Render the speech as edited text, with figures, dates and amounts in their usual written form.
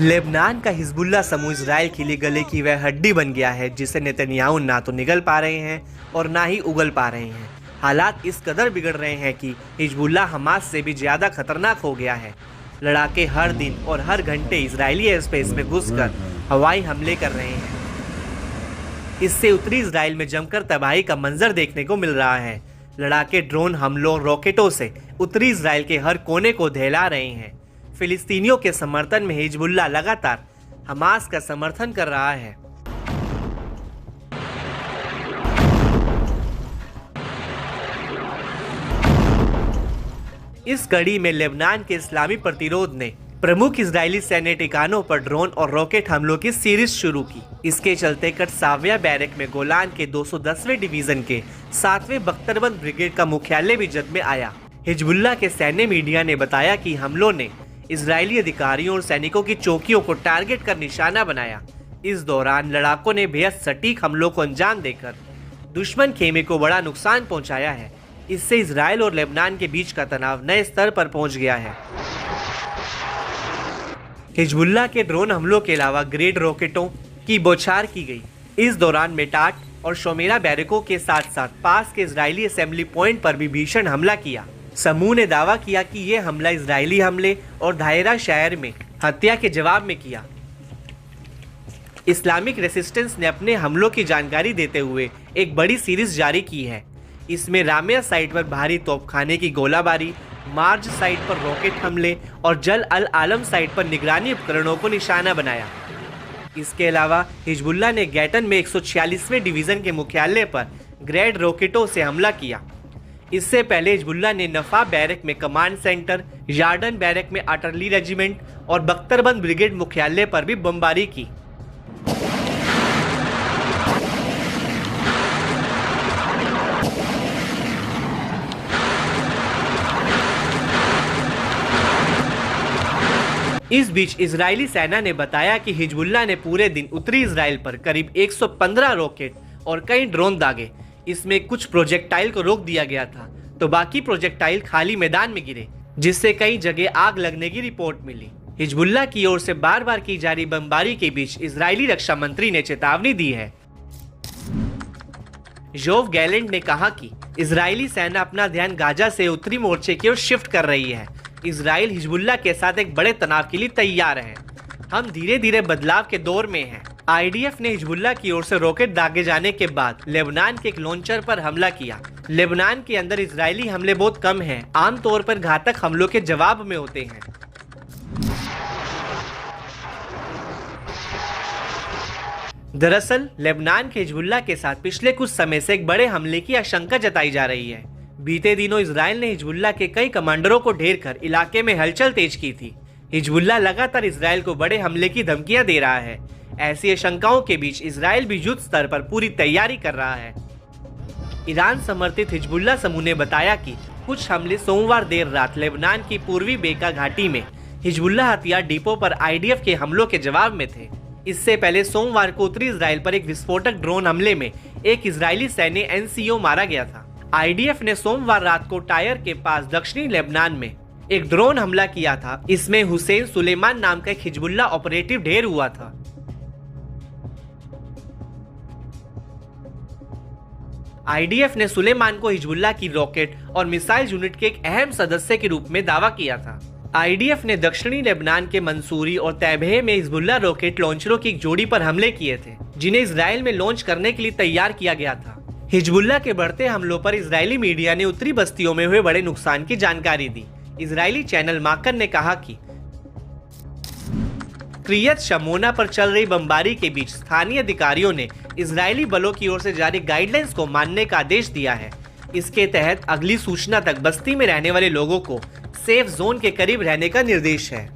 Lebanon का Hezbollah समूह Israel के लिए गले की वह हड्डी बन गया है जिसे नेतन्याहू ना तो निगल पा रहे हैं और ना ही उगल पा रहे हैं। हालात इस कदर बिगड़ रहे हैं कि हिजबुल्लाह हमास से भी ज़्यादा खतरनाक हो गया है। लड़ाके हर दिन और हर घंटे इजरायली एयर स्पेस में घुसकर हवाई हमले कर रहे हैं। इससे उत्तरी इजराइल में जमकर तबाही का मंजर देखने को मिल रहा है। लड़ाके ड्रोन हमलों रॉकेटों से उत्तरी इजराइल के हर कोने को दहला रहे हैं। फिलिस्तीनियों के समर्थन में हिजबुल्लाह लगातार हमास का समर्थन कर रहा है। इस कड़ी में लेबनान के इस्लामी प्रतिरोध ने प्रमुख इजरायली सैन्य ठिकानों पर ड्रोन और रॉकेट हमलों की सीरीज शुरू की। इसके चलते कटसाविया बैरक में गोलान के 210वें डिवीजन के 7वें बख्तरबंद ब्रिगेड का मुख्यालय भी जद में आया। हिजबुल्लाह के सैन्य मीडिया ने बताया कि हमलों ने इजरायली अधिकारियों और सैनिकों की चौकियों को टारगेट कर निशाना बनाया। इस दौरान लड़ाकों ने बेहद सटीक हमलों को अंजाम देकर दुश्मन खेमे को बड़ा नुकसान पहुंचाया है। इससे इजराइल और लेबनान के बीच का तनाव नए स्तर पर पहुंच गया है। हिजबुल्लाह के ड्रोन हमलों के अलावा ग्रेड रॉकेटों की बौछार की गई। इस दौरान मेटाट और शोमेरा बैरकों के साथ साथ पास के इजरायली असेंबली पॉइंट पर भी भीषण हमला किया। समूह ने दावा किया कि यह हमला इजरायली हमले और दायरा शहर में हत्या के जवाब में किया। इस्लामिक रेसिस्टेंस ने अपने हमलों की जानकारी देते हुए एक बड़ी सीरीज जारी की है। इसमें रामिया साइट पर भारी तोपखाने की गोलाबारी, मार्ज साइट पर रॉकेट हमले और जल अल आलम साइट पर निगरानी उपकरणों को निशाना बनाया। इसके अलावा हिजबुल्लाह ने गैटन में 146वें डिवीजन के मुख्यालय पर ग्रेड रॉकेटों से हमला किया। इससे पहले हिजबुल्लाह ने नफा बैरक में कमांड सेंटर, यार्डन बैरक में आर्टिलरी रेजिमेंट और बख्तरबंद ब्रिगेड मुख्यालय पर भी बमबारी की। इस बीच इजरायली सेना ने बताया कि हिजबुल्लाह ने पूरे दिन उत्तरी इजराइल पर करीब 115 रॉकेट और कई ड्रोन दागे। इसमें कुछ प्रोजेक्टाइल को रोक दिया गया था तो बाकी प्रोजेक्टाइल खाली मैदान में गिरे, जिससे कई जगह आग लगने की रिपोर्ट मिली। हिजबुल्लाह की ओर से बार बार की जा रही बमबारी के बीच इजरायली रक्षा मंत्री ने चेतावनी दी है। योव गैलेंट ने कहा कि इजरायली सेना अपना ध्यान गाजा से उत्तरी मोर्चे की ओर शिफ्ट कर रही है। इजराइल हिजबुल्लाह के साथ एक बड़े तनाव के लिए तैयार है। हम धीरे धीरे बदलाव के दौर में हैं। आईडीएफ ने हिजबुल्लाह की ओर से रॉकेट दागे जाने के बाद लेबनान के एक लॉन्चर पर हमला किया। लेबनान के अंदर इजरायली हमले बहुत कम हैं, आमतौर पर घातक हमलों के जवाब में होते हैं। दरअसल लेबनान के हिजबुल्लाह के साथ पिछले कुछ समय से एक बड़े हमले की आशंका जताई जा रही है। बीते दिनों इजराइल ने हिजबुल्लाह के कई कमांडरों को ढेर कर इलाके में हलचल तेज की थी। हिजबुल्लाह लगातार इजराइल को बड़े हमले की धमकियां दे रहा है। ऐसी आशंकाओं के बीच इजराइल भी युद्ध स्तर पर पूरी तैयारी कर रहा है। ईरान समर्थित हिजबुल्लाह समूह ने बताया कि कुछ हमले सोमवार देर रात लेबनान की पूर्वी बेका घाटी में हिजबुल्लाह हथियार डिपो पर आईडीएफ के हमलों के जवाब में थे। इससे पहले सोमवार को उत्तरी इजराइल पर एक विस्फोटक ड्रोन हमले में एक इजरायली सैन्य एनसीओ मारा गया था। आईडीएफ ने सोमवार रात को टायर के पास दक्षिणी लेबनान में एक ड्रोन हमला किया था। इसमें हुसैन सुलेमान नाम का एक हिजबुल्लाह ऑपरेटिव ढेर हुआ था। आईडीएफ ने सुलेमान को हिजबुल्लाह की रॉकेट और मिसाइल यूनिट के एक अहम सदस्य के रूप में दावा किया था। आईडीएफ ने दक्षिणी लेबनान के मंसूरी और तैबह में हिजबुल्लाह रॉकेट लॉन्चरों की एक जोड़ी पर हमले किए थे, जिन्हें इजराइल में लॉन्च करने के लिए तैयार किया गया था। हिजबुल्लाह के बढ़ते हमलों पर इजरायली मीडिया ने उत्तरी बस्तियों में हुए बड़े नुकसान की जानकारी दी। इजरायली चैनल माकन ने कहा कि क्रियत शमोना पर चल रही बमबारी के बीच स्थानीय अधिकारियों ने इजरायली बलों की ओर से जारी गाइडलाइंस को मानने का आदेश दिया है। इसके तहत अगली सूचना तक बस्ती में रहने वाले लोगों को सेफ जोन के करीब रहने का निर्देश है।